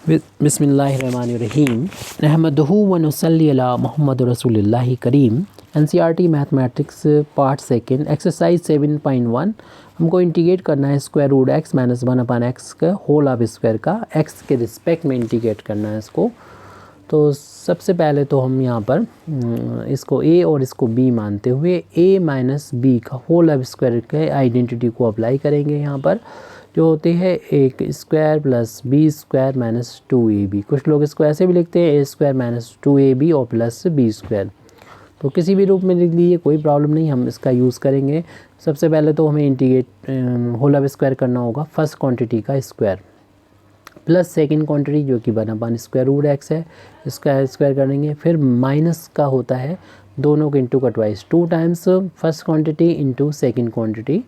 बिस्मिल्लाहिर्रहमानिर्रहीम नहमदुहु व नुसल्ली अला मुहम्मद रसूलिल्लाहि करीम। NCERT mathematics part second exercise 7.1 हमको इंटीग्रेट करना है square root x minus 1/x का होल ऑफ स्क्वायर का एक्स के रिस्पेक्ट में इंटीग्रेट करना है इसको। तो सबसे पहले तो हम यहाँ पर इसको a और इसको b मानते हुए a माइनस बी का होल ऑफ स्क्वायर के आइडेंटिटी को अप्लाई करेंगे। यहाँ पर जो होती है एक square plus b square minus 2ab। कुछ लोग इसको ऐसे भी लिखते हैं a स्क्वायर माइनस 2ab और प्लस बी स्क्वायर। तो किसी भी रूप में लिख लीजिए, कोई प्रॉब्लम नहीं, हम इसका यूज़ करेंगे। सबसे पहले तो हमें इंटीग्रेट होल ऑफ स्क्वायर करना होगा फर्स्ट क्वांटिटी का स्क्वायर प्लस सेकंड क्वांटिटी जो कि 1/, स्क्वायर रूट एक्स है, इसका स्क्वायर करेंगे। फिर माइनस का होता है दोनों के इंटू का twice, 2 times first quantity into second quantity,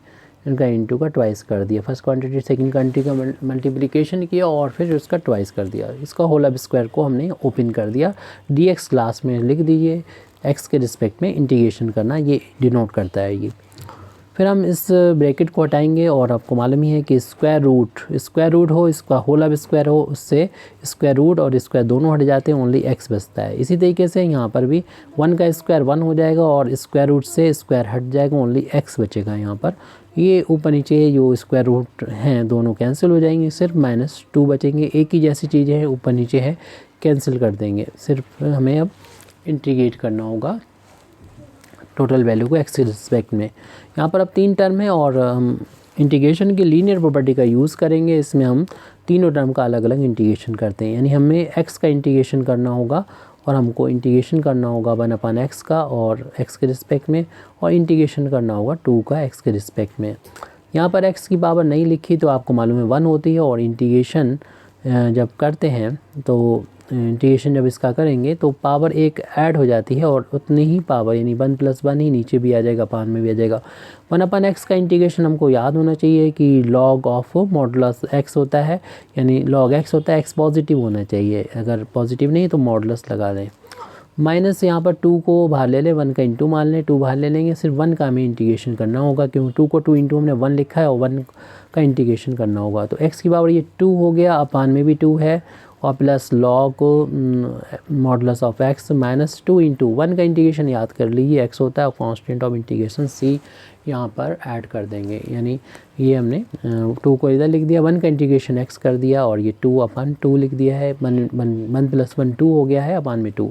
इनका इंटू का ट्वाइस कर दिया। फर्स्ट क्वांटिटी सेकंड क्वांटिटी का मल्टीप्लिकेशन किया और फिर उसका ट्वाइस कर दिया। इसका होल ऑफ स्क्वायर को हमने ओपन कर दिया। dx क्लास में लिख दीजिए, x के रिस्पेक्ट में इंटीग्रेशन करना ये डिनोट करता है ये। फिर हम इस ब्रैकेट को हटाएंगे और आपको मालूम ही है कि स्क्वायर रूट हो, इसका होल ऑफ स्क्वायर हो, उससे स्क्वायर रूट और स्क्वायर दोनों हट जाते हैं, ओनली x बचता है। इसी तरीके से यहाँ पर भी 1 का स्क्वायर 1 हो जाएगा और स्क्वायर रूट से स्क्वायर हट जाएगा, ओनली x बचेगा। यहाँ पर ये ऊपर नीचे जो स्क्वायर रूट हैं दोनों कैंसिल हो जाएंगे, सिर्फ -2 बचेंगे। एक ही जैसी चीज़ें हैं, ऊपर नीचे है, कैंसिल कर देंगे। सिर्फ हमें अब इंटीग्रेट करना होगा टोटल वैल्यू को एक्स के रिस्पेक्ट में। यहाँ पर अब 3 टर्म है और हम इंटीग्रेशन की लीनियर प्रॉपर्टी का यूज़ करेंगे। इसमें हम तीनों टर्म का अलग अलग इंटीग्रेशन करते हैं, यानी हमें एक्स का इंटीग्रेशन करना होगा और हमको इंटीग्रेशन करना होगा 1/x का और x के रिस्पेक्ट में, और इंटीग्रेशन करना होगा 2 का x के रिस्पेक्ट में। यहाँ पर x की पावर नहीं लिखी तो आपको मालूम है 1 होती है, और इंटीग्रेशन जब करते हैं तो इंटीग्रेशन जब इसका करेंगे तो पावर 1 ऐड हो जाती है और उतनी ही पावर यानी 1 + 1 ही नीचे भी आ जाएगा, पान में भी आ जाएगा। 1/x का इंटीग्रेशन हमको याद होना चाहिए कि log ऑफ मॉडुलस x होता है, यानी log x होता है, x पॉजिटिव होना चाहिए, अगर पॉजिटिव नहीं तो मॉडुलस लगा दें। माइनस यहाँ पर 2 को बाहर ले लें, 1 का इंटू मान लें, 2 बाहर ले लेंगे, सिर्फ 1 का हमें इंटीग्रेशन करना होगा क्योंकि 2 को 2 इंटू हमने 1 लिखा है और 1 का इंटीग्रेशन करना होगा। तो x की पावर ये 2 हो गया, अपान में भी 2 है, और plus log modulus of x -2 into 1 का इंटीग्रेशन याद कर लीजिए x होता है, और कांस्टेंट ऑफ इंटीग्रेशन c यहाँ पर ऐड कर देंगे। यानी ये हमने 2 को इधर लिख दिया, 1 का इंटीग्रेशन x कर दिया और ये 2/2 लिख दिया है, 1 + 1 2 हो गया है, अपान में 2।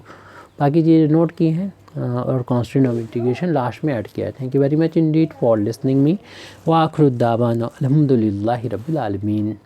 बाकी चीज़ें नोट की हैं और कांस्टेंट ऑफ इंटीग्रेशन लास्ट में ऐड किया है। Thank you very much Indeed for listening me. व आखिर दावाना अल्हम्दुलिल्लाहि रब्बिल आलमीन।